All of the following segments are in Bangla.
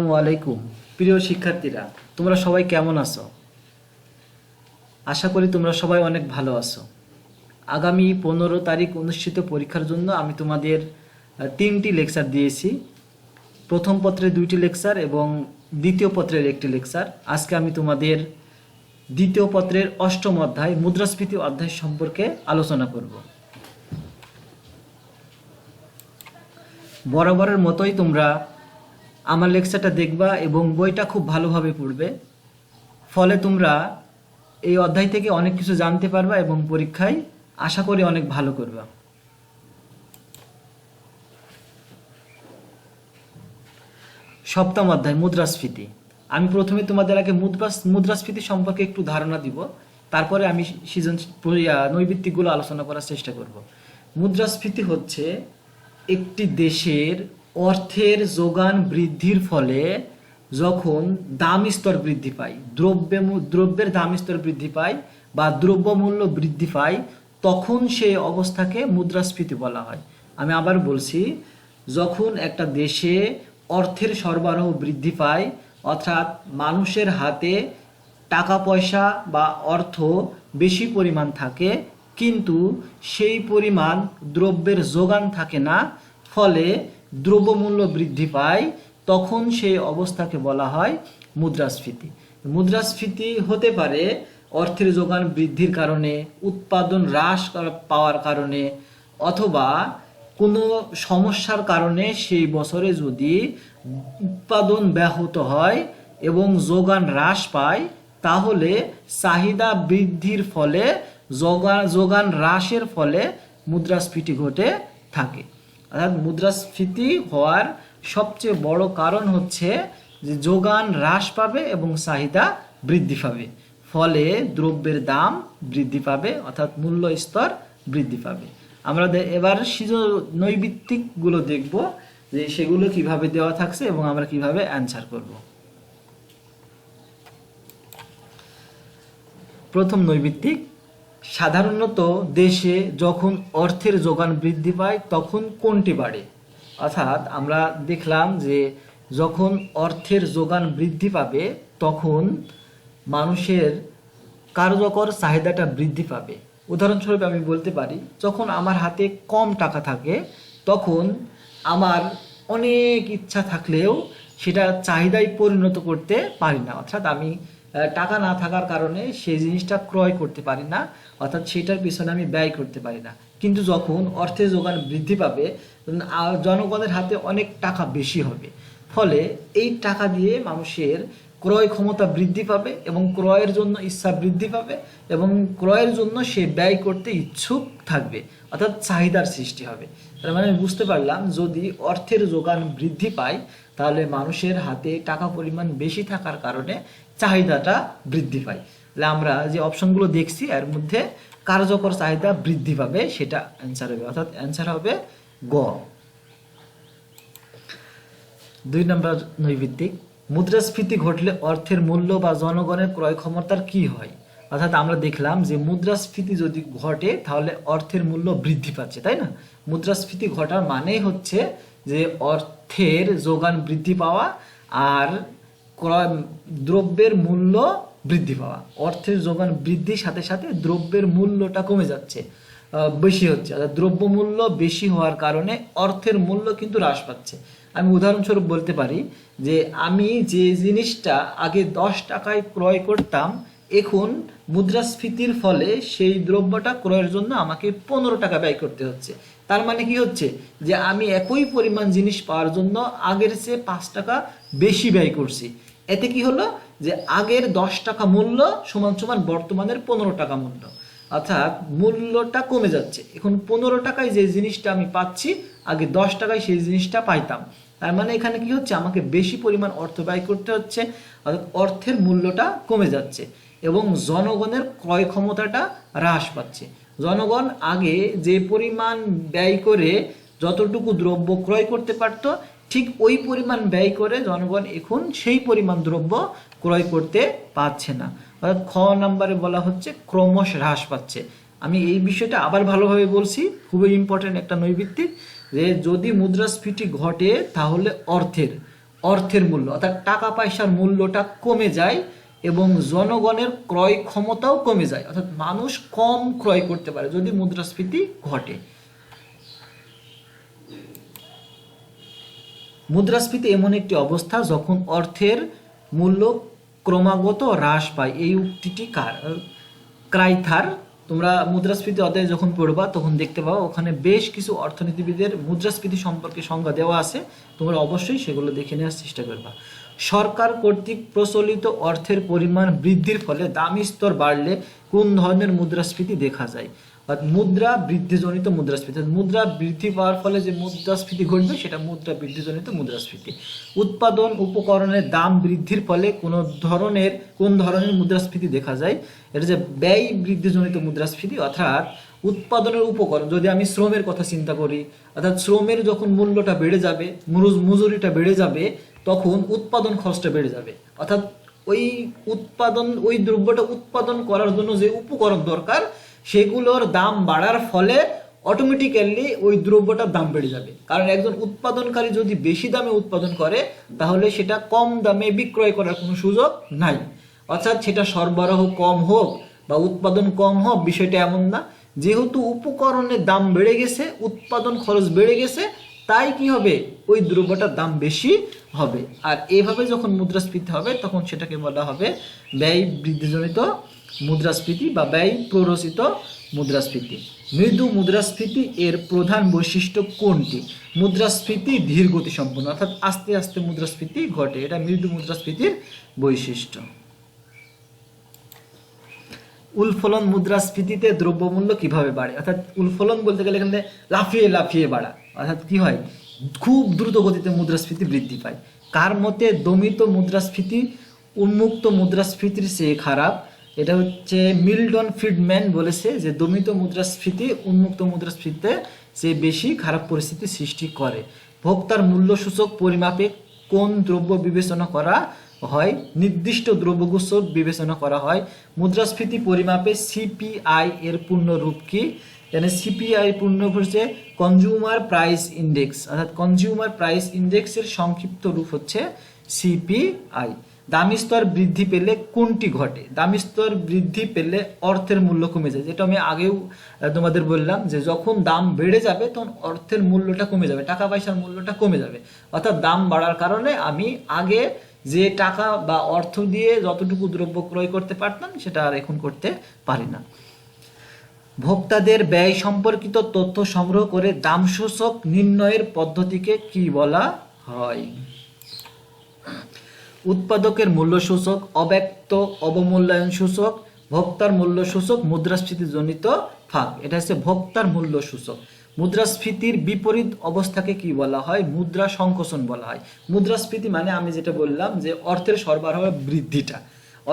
আসসালামু আলাইকুম প্রিয় শিক্ষার্থীরা, তোমরা সবাই কেমন আছো? আশা করি তোমরা সবাই অনেক ভালো আছো। আগামী 15 তারিখ অনুষ্ঠিত পরীক্ষার জন্য আমি তোমাদের 3টি লেকচার দিয়েছি। প্রথম পত্রে 2টি লেকচার এবং দ্বিতীয় পত্রের 1টি লেকচার। আজকে আমি তোমাদের দ্বিতীয় পত্রের 8ম অধ্যায় মুদ্রাস্ফীতি অধ্যায় সম্পর্কে আলোচনা করব। বরাবরের মতোই তোমরা আমার লেকচারটা দেখবা এবং বইটা খুব ভালোভাবে পড়বে। ফলে তোমরা এই অধ্যায় থেকে অনেক কিছু জানতে পারবা এবং পরীক্ষায় আশা করি অনেক ভালো করবা। সপ্তম অধ্যায় মুদ্রাস্ফীতি। আমি প্রথমে তোমাদের আগে মুদ্রাস্ফীতি সম্পর্কে একটু ধারণা দিব, তারপরে আমি নৈবিত্তিকগুলো আলোচনা করার চেষ্টা করব। মুদ্রাস্ফীতি হচ্ছে একটি দেশের অর্থের যোগান বৃদ্ধির ফলে যখন দাম স্তর বৃদ্ধি পায়, দ্রব্যের দাম স্তর বৃদ্ধি পায় বা দ্রব্যমূল্য বৃদ্ধি পায়, তখন সেই অবস্থাকে মুদ্রাস্ফীতি বলা হয়। আমি আবার বলছি, যখন একটা দেশে অর্থের সরবরাহ বৃদ্ধি পায়, অর্থাৎ মানুষের হাতে টাকা পয়সা বা অর্থ বেশি পরিমাণ থাকে, কিন্তু সেই পরিমাণ দ্রব্যের যোগান থাকে না, ফলে দ্রব্যমূল্য বৃদ্ধি পায়, তখন সেই অবস্থাকে বলা হয় মুদ্রাস্ফীতি। মুদ্রাস্ফীতি হতে পারে অর্থের যোগান বৃদ্ধির কারণে, উৎপাদন হ্রাস পাওয়ার কারণে, অথবা কোনো সমস্যার কারণে সেই বছরে যদি উৎপাদন ব্যাহত হয় এবং যোগান হ্রাস পায়, তাহলে চাহিদা বৃদ্ধির ফলে যোগান হ্রাসের ফলে মুদ্রাস্ফীতি ঘটে থাকে। অর্থাৎ মুদ্রাস্ফীতি হওয়ার সবচেয়ে বড় কারণ হচ্ছে যে যোগান হ্রাস পাবে এবং চাহিদা বৃদ্ধি পাবে, ফলে দ্রব্যের দাম বৃদ্ধি পাবে, অর্থাৎ মূল্য স্তর বৃদ্ধি পাবে। আমরা এবার নৈবিত্তিকগুলো দেখব যে সেগুলো কিভাবে দেওয়া থাকছে এবং আমরা কিভাবে অ্যান্সার করব। প্রথম নৈবিত্তিক, সাধারণত দেশে যখন অর্থের যোগান বৃদ্ধি পায় তখন কোনটি বাড়ে? অর্থাৎ আমরা দেখলাম যে যখন অর্থের যোগান বৃদ্ধি পাবে তখন মানুষের কার্যকর চাহিদাটা বৃদ্ধি পাবে। উদাহরণস্বরূপ আমি বলতে পারি, যখন আমার হাতে কম টাকা থাকে তখন আমার অনেক ইচ্ছা থাকলেও সেটা চাহিদায় পরিণত করতে পারি না, অর্থাৎ আমি টাকা না থাকার কারণে সেই জিনিসটা ক্রয় করতে পারি না, অর্থাৎ সেটার পিছনে আমি ব্যয় করতে পারি না। কিন্তু যখন অর্থের যোগান বৃদ্ধি পাবে, জনগণের হাতে অনেক টাকা বেশি হবে, ফলে এই টাকা দিয়ে মানুষের ক্রয় ক্ষমতা বৃদ্ধি পাবে এবং ক্রয়ের জন্য ইচ্ছা বৃদ্ধি পাবে এবং ক্রয়ের জন্য সে ব্যয় করতে ইচ্ছুক থাকবে, অর্থাৎ চাহিদার সৃষ্টি হবে। তার মানে বুঝতে পারলাম, যদি অর্থের যোগান বৃদ্ধি পায় তাহলে মানুষের হাতে টাকা পরিমাণ বেশি থাকার কারণে চাহিদাটা বৃদ্ধি পায়। তাহলে আমরা যে অপশনগুলো দেখছি এর মধ্যে কার্যকর চাহিদা বৃদ্ধি পাবে, সেটা অ্যান্সার হবে, অর্থাৎ অ্যান্সার হবে গ। 2 নম্বর নৈবিত্তিক, মুদ্রাস্ফীতি ঘটলে অর্থের মূল্য বা জনগণের ক্রয় ক্ষমতার কি হয়? অর্থাৎ আমরা দেখলাম যে মুদ্রাস্ফীতি যদি ঘটে তাহলে অর্থের মূল্য বৃদ্ধি পাচ্ছে, তাই না? মুদ্রাস্ফীতি ঘটার মানেই হচ্ছে যে অর্থের যোগান বৃদ্ধি পাওয়া আর দ্রব্যের মূল্য বৃদ্ধি পাওয়া। অর্থের যোগান বৃদ্ধির সাথে সাথে দ্রব্যের মূল্যটা কমে যাচ্ছে, বেশি হচ্ছে, অর্থাৎ দ্রব্য মূল্য বেশি হওয়ার কারণে অর্থের মূল্য কিন্তু হ্রাস পাচ্ছে। আমি উদাহরণস্বরূপ বলতে পারি যে আমি যে জিনিসটা আগে 10 টাকায় ক্রয় করতাম, এখন মুদ্রাস্ফীতির ফলে সেই দ্রব্যটা ক্রয়ের জন্য আমাকে 15 টাকা ব্যয় করতে হচ্ছে। তার মানে কি হচ্ছে যে আমি একই পরিমাণ জিনিস পাওয়ার জন্য আগের চেয়ে 5 টাকা বেশি ব্যয় করছি। এতে কি হলো যে আগের 10 টাকা মূল্য সমান সমান বর্তমানের 15 টাকা মূল্য, অর্থাৎ মূল্যটা কমে যাচ্ছে। এখন 15 টাকায় যে জিনিসটা আমি পাচ্ছি আগে 10 টাকায় সেই জিনিসটা পাইতাম। তার মানে এখানে কি হচ্ছে, আমাকে বেশি পরিমাণ অর্থ ব্যয় করতে হচ্ছে, অর্থাৎ অর্থের মূল্যটা কমে যাচ্ছে এবং জনগণের ক্রয় ক্ষমতাটা হ্রাস পাচ্ছে। জনগণ আগে যে পরিমাণ ব্যয় করে যতটুকু দ্রব্য ক্রয় করতে পারত, ঠিক ওই পরিমাণ ব্যয় করে জনগণ এখন সেই পরিমাণ দ্রব্য ক্রয় করতে পারছে না, অর্থাৎ খ নম্বরে বলা হচ্ছে ক্রমশ হ্রাস পাচ্ছে। আমি এই বিষয়টা আবার ভালোভাবে বলছি, খুবই ইম্পর্টেন্ট একটা নৈবিত্তিক, যে যদি মুদ্রাস্ফীতি ঘটে তাহলে অর্থের মূল্য অর্থাৎ টাকা পয়সার মূল্যটা কমে যায় এবং জনগণের ক্রয় ক্ষমতাও কমে যায়, অর্থাৎ মানুষ কম ক্রয় করতে পারে যদি মুদ্রাস্ফীতি ঘটে। মুদ্রাস্ফীতি এমন একটি অবস্থা যখন অর্থের মূল্য ক্রমাগত হ্রাস পায়। এই উক্তিটি ক্রাইথার, তোমরা মুদ্রাস্ফীতি অধ্যায়ে যখন পড়বা তখন দেখতে পাবো ওখানে বেশ কিছু অর্থনীতিবিদের মুদ্রাস্ফীতি সম্পর্কে সংজ্ঞা দেওয়া আছে, তোমরা অবশ্যই সেগুলো দেখে নেওয়ার চেষ্টা করবা। সরকার কর্তৃক প্রচলিত অর্থের পরিমাণ বৃদ্ধির ফলে দামি স্তর বাড়লে কোন ধরনের মুদ্রাস্ফীতি দেখা যায়? মুদ্রা বৃদ্ধিজনিত মুদ্রাস্ফীতি, মুদ্রা বৃদ্ধি পাওয়ার ফলে যে মুদ্রাস্ফীতি ঘটবে সেটা মুদ্রা বৃদ্ধিজনিত মুদ্রাস্ফীতি। উৎপাদন উপকরণের দাম বৃদ্ধির ফলে কোন ধরনের মুদ্রাস্ফীতি দেখা যায়? এটা যে ব্যয় বৃদ্ধিজনিত মুদ্রাস্ফীতি, অর্থাৎ উৎপাদনের উপকরণ, যদি আমি শ্রমের কথা চিন্তা করি, অর্থাৎ শ্রমের যখন মূল্যটা বেড়ে যাবে, মজুরিটা বেড়ে যাবে, তখন উৎপাদন খরচটা বেড়ে যাবে, অর্থাৎ ওই দ্রব্যটা উৎপাদন করার জন্য যে উপকরণ দরকার সেগুলোর দাম বাড়ার ফলে অটোমেটিক্যালি ওই দ্রব্যটার দাম বেড়ে যাবে। কারণ একজন উৎপাদনকারী যদি বেশি দামে উৎপাদন করে তাহলে সেটা কম দামে বিক্রয় করার কোনো সুযোগ নাই। অর্থাৎ সেটা সরবরাহ কম হোক বা উৎপাদন কম হোক, বিষয়টা এমন না। যেহেতু উপকরণের দাম বেড়ে গেছে, উৎপাদন খরচ বেড়ে গেছে, তাই কি হবে, ওই দ্রব্যটার দাম বেশি হবে। আর এভাবে যখন মুদ্রাস্ফীতি হবে তখন সেটাকে বলা হবে ব্যয় বৃদ্ধিজনিত মুদ্রাস্ফীতি বা ব্যয় প্ররোচিত মুদ্রাস্ফীতি। মৃদু মুদ্রাস্ফীতি এর প্রধান বৈশিষ্ট্য কোনটি? মুদ্রাস্ফীতি ধীর গতি সম্পন্ন, অর্থাৎ আস্তে আস্তে মুদ্রাস্ফীতি ঘটে, এটা মৃদু মুদ্রাস্ফীতির বৈশিষ্ট্য। উৎফলন মুদ্রাস্ফীতিতে দ্রব্যমূল্য কিভাবে বাড়ে? অর্থাৎ উৎফলন বলতে গেলে এখানে লাফিয়ে লাফিয়ে বাড়া, অর্থাৎ কি হয়, খুব দ্রুত গতিতে মুদ্রাস্ফীতি বৃদ্ধি পায়। কার মতে দমিত মুদ্রাস্ফীতি উন্মুক্ত মুদ্রাস্ফীতির চেয়ে খারাপ? এটা হচ্ছে মিল্টন ফ্রিডম্যান বলেছে যে দমিত মুদ্রাস্ফীতি উন্মুক্ত মুদ্রাস্ফীতিতে চেয়ে বেশি খারাপ পরিস্থিতি সৃষ্টি করে। ভোক্তার মূল্য সূচক পরিমাপে কোন দ্রব্য বিবেচনা করা হয়? নির্দিষ্ট দ্রব্যগুচ্ছ বিবেচনা করা হয়। মুদ্রাস্ফীতি পরিমাপে সিপিআই এর পূর্ণরূপ কি? এখানে সিপিআই পূর্ণরূপ হচ্ছে কনজিউমার প্রাইস ইন্ডেক্স, অর্থাৎ কনজিউমার প্রাইস ইন্ডেক্সের সংক্ষিপ্ত রূপ হচ্ছে সিপিআই। দামি স্তর বৃদ্ধি পেলে কোনটি ঘটে? দামি স্তর বৃদ্ধি পেলে অর্থের মূল্য কমে যায়, যেটা আমি আগেও তোমাদের বললাম যে যখন দাম বেড়ে যাবে তখন অর্থের মূল্যটা কমে যাবে, টাকা পয়সার মূল্যটা কমে যাবে। অর্থাৎ দাম বাড়ার কারণে আমি আগে যে টাকা বা অর্থ দিয়ে যতটুকু দ্রব্য ক্রয় করতে পারতাম সেটা আর এখন করতে পারি না। ভোক্তাদের ব্যয় সম্পর্কিত তথ্য সংগ্রহ করে দাম সূচক নির্ণয়ের পদ্ধতিকে কি বলা হয়? উৎপাদকের মূল্য সূচক, অব্যক্ত অবমূল্যায়ন সূচক, ভোক্তার মূল্য সূচক, মুদ্রাস্ফীতি জনিত ফাঁক। এটা হচ্ছে ভোক্তার মূল্য সূচক। মুদ্রাস্ফীতির বিপরীত অবস্থাকে কি বলা হয়? মুদ্রা সংকোচন বলা হয়। মুদ্রাস্ফীতি মানে আমি যেটা বললাম যে অর্থের সরবরাহ বৃদ্ধিটা,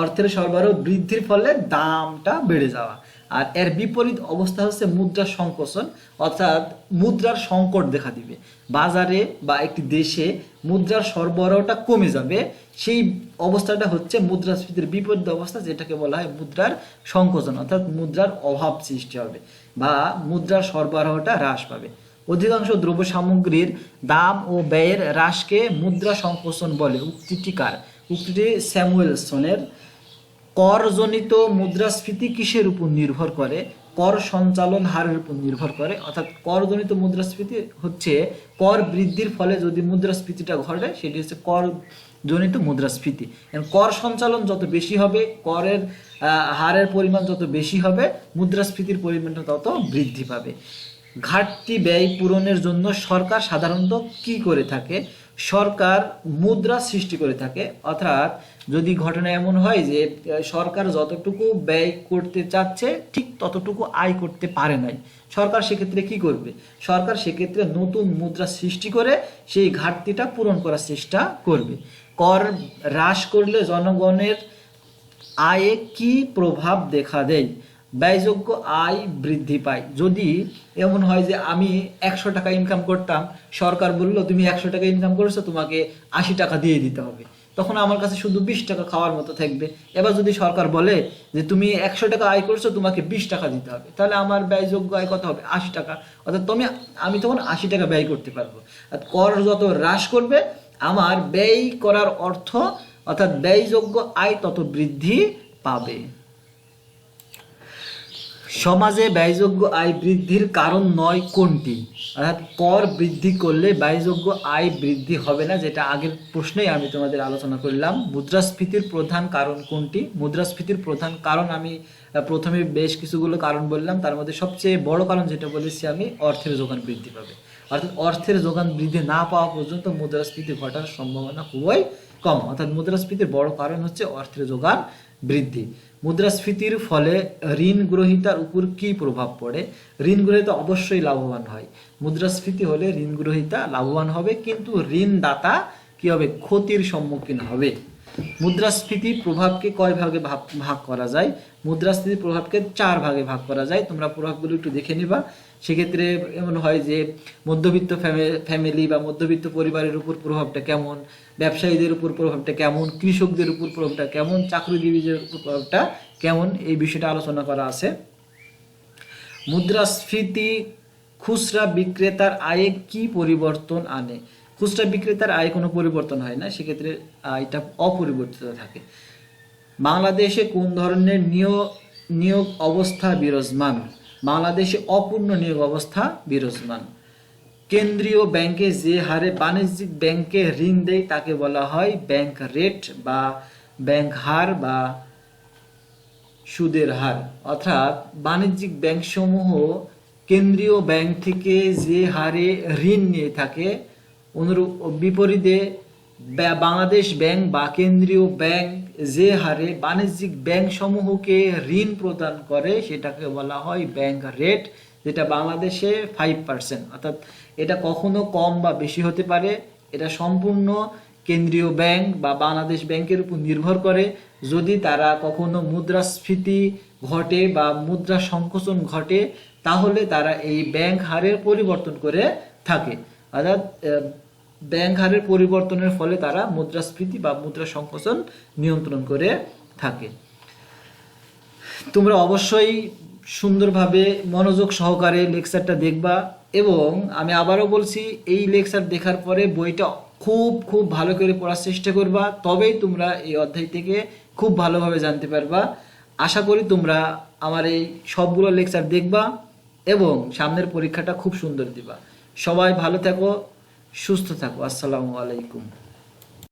অর্থের সরবরাহ বৃদ্ধির ফলে দামটা বেড়ে যাওয়া। আর এর বিপরীত অবস্থা হচ্ছে মুদ্রা সংকোচন, অর্থাৎ মুদ্রার সংকট দেখা দিবে, বাজারে বা একটি দেশে মুদ্রার সরবরাহটা কমে যাবে, সেই অবস্থাটা হচ্ছে মুদ্রাস্ফীতির বিপরীত অবস্থা, যেটাকে বলা হয় মুদ্রার সংকোচন, অর্থাৎ মুদ্রার অভাব সৃষ্টি হবে বা মুদ্রার সরবরাহটা হ্রাস পাবে। অধিকাংশ দ্রব্য সামগ্রীর দাম ও ব্যয়ের হ্রাসকে মুদ্রা সংকোচন বলে। উক্তিটি কার? উক্তিটি স্যামুয়েলসনের। করজনিত মুদ্রাস্ফীতি কিসের উপর নির্ভর করে? কর সঞ্চালন হারের উপর নির্ভর করে। অর্থাৎ করজনিত মুদ্রাস্ফীতি হচ্ছে কর বৃদ্ধির ফলে যদি মুদ্রাস্ফীতিটা ঘটে সেটি হচ্ছে করজনিত মুদ্রাস্ফীতি। কর সঞ্চালন যত বেশি হবে, করের হারের পরিমাণ যত বেশি হবে, মুদ্রাস্ফীতির পরিমাণটা তত বৃদ্ধি পাবে। ঘাটতি ব্যয় পূরণের জন্য সরকার সাধারণত কি করে থাকে? সরকার মুদ্রা সৃষ্টি করে থাকে। অর্থাৎ যদি ঘটনা এমন হয় যে সরকার যতটুকু ব্যয় করতে চাচ্ছে ঠিক ততটুকু আয় করতে পারে নাই, সরকার সেক্ষেত্রে কি করবে? সরকার সেক্ষেত্রে নতুন মুদ্রা সৃষ্টি করে সেই ঘাটতিটা পূরণ করার চেষ্টা করবে। কর হ্রাস করলে জনগণের আয়ে কি প্রভাব দেখা দেয়? ব্যয়যোগ্য আয় বৃদ্ধি পায়। যদি এমন হয় যে আমি 100 টাকা ইনকাম করতাম, সরকার বললো তুমি 100 টাকা ইনকাম করেছো, তোমাকে 80 টাকা দিয়ে দিতে হবে, তখন আমার কাছে শুধু 20 টাকা খাওয়ার মতো থাকবে। এবার যদি সরকার বলে যে তুমি 100 টাকা আয় করছো, তোমাকে 20 টাকা দিতে হবে, তাহলে আমার ব্যয়যোগ্য আয় কত হবে? 80 টাকা। অর্থাৎ আমি তখন 80 টাকা ব্যয় করতে পারবো। আর কর যত হ্রাস করবে আমার ব্যয় করার অর্থ অর্থাৎ ব্যয়যোগ্য আয় তত বৃদ্ধি পাবে। সমাজে ব্যয়যোগ্য আয় বৃদ্ধির কারণ নয় কোনটি? অর্থাৎ কর বৃদ্ধি করলে ব্যয়যোগ্য আয় বৃদ্ধি হবে না, যেটা আগের প্রশ্নেই আমি তোমাদের আলোচনা করলাম। মুদ্রাস্ফীতির প্রধান কারণ কোনটি? মুদ্রাস্ফীতির প্রধান কারণ আমি প্রথমে বেশ কিছুগুলো কারণ বললাম, তার মধ্যে সবচেয়ে বড় কারণ যেটা বলেছি আমি, অর্থের যোগান বৃদ্ধি পাবে। অর্থাৎ অর্থের যোগান বৃদ্ধি না পাওয়া পর্যন্ত মুদ্রাস্ফীতি ঘটার সম্ভাবনা খুবই কম। অর্থাৎ মুদ্রাস্ফীতির বড় কারণ হচ্ছে অর্থের যোগান বৃদ্ধি। মুদ্রাস্ফীতির ফলে ঋণ গ্রহীতার উপর কি প্রভাব পড়ে? ঋণ গ্রহীতা অবশ্যই লাভবান হয়। মুদ্রাস্ফীতি হলে ঋণ গ্রহীতা লাভবান হবে, কিন্তু ঋণদাতা কি হবে? ক্ষতির সম্মুখীন হবে। মুদ্রাস্ফীতির প্রভাবকে কয় ভাগে ভাগ করা যায়? মুদ্রাস্ফীতির প্রভাবকে 4 ভাগে ভাগ করা যায়। তোমরা প্রভাবগুলো একটু দেখে নিবা। সেক্ষেত্রে এমন হয় যে মধ্যবিত্ত ফ্যামিলি বা মধ্যবিত্ত পরিবারের উপর প্রভাবটা কেমন, ব্যবসায়ীদের উপর প্রভাবটা কেমন, কৃষকদের উপর প্রভাবটা কেমন, চাকরিজীবীদের উপর প্রভাবটা কেমন, এই বিষয়টা আলোচনা করা আছে। মুদ্রাস্ফীতি খুচরা বিক্রেতার আয়ে কি পরিবর্তন আনে? খুচরা বিক্রেতার আয়ে কোনো পরিবর্তন হয় না, সেক্ষেত্রে এটা অপরিবর্তিত থাকে। বাংলাদেশে কোন ধরনের নিয়োগ অবস্থা বিরাজমান? বাংলাদেশে অপূর্ণ নিয়োগ অবস্থা বিরাজমান। কেন্দ্রীয় ব্যাংকে যে হারে বাণিজ্যিক ব্যাংকে ঋণ দেয় তাকে বলা হয় ব্যাংক রেট বা ব্যাংক হার বা সুদের হার। অর্থাৎ বাণিজ্যিক ব্যাংক সমূহ কেন্দ্রীয় ব্যাংক থেকে যে হারে ঋণ নিয়ে থাকে, অনুরূপ বিপরীতে বাংলাদেশ ব্যাংক বা কেন্দ্রীয় ব্যাংক যে হারে বাণিজ্যিক ব্যাংক সমূহকে ঋণ প্রদান করে সেটাকে বলা হয় ব্যাংক রেট, যেটা বাংলাদেশে 5%। অর্থাৎ এটা কখনো কম বা বেশি হতে পারে। এটা সম্পূর্ণ কেন্দ্রীয় ব্যাংক বা বাংলাদেশ ব্যাংকের উপর নির্ভর করে। যদি তারা কখনো মুদ্রাস্ফীতি ঘটে বা মুদ্রা সংকোচন ঘটে, তাহলে তারা এই ব্যাংক হারের পরিবর্তন করে থাকে। অর্থাৎ ব্যাংক হারের পরিবর্তনের ফলে তারা মুদ্রাস্ফীতি বা মুদ্রা সংকোচন নিয়ন্ত্রণ করে থাকে। তোমরা অবশ্যই সুন্দরভাবে মনোযোগ সহকারে লেকচারটা দেখবা, এবং আমি আবারও বলছি, এই লেকচার দেখার পরে বইটা খুব খুব ভালো করে পড়ার চেষ্টা করবা, তবেই তোমরা এই অধ্যায় থেকে খুব ভালোভাবে জানতে পারবা। আশা করি তোমরা আমার এই সবগুলো লেকচার দেখবা এবং সামনের পরীক্ষাটা খুব সুন্দর দিবা। সবাই ভালো থাকো, সুস্থ থাকো। আসসালামু আলাইকুম।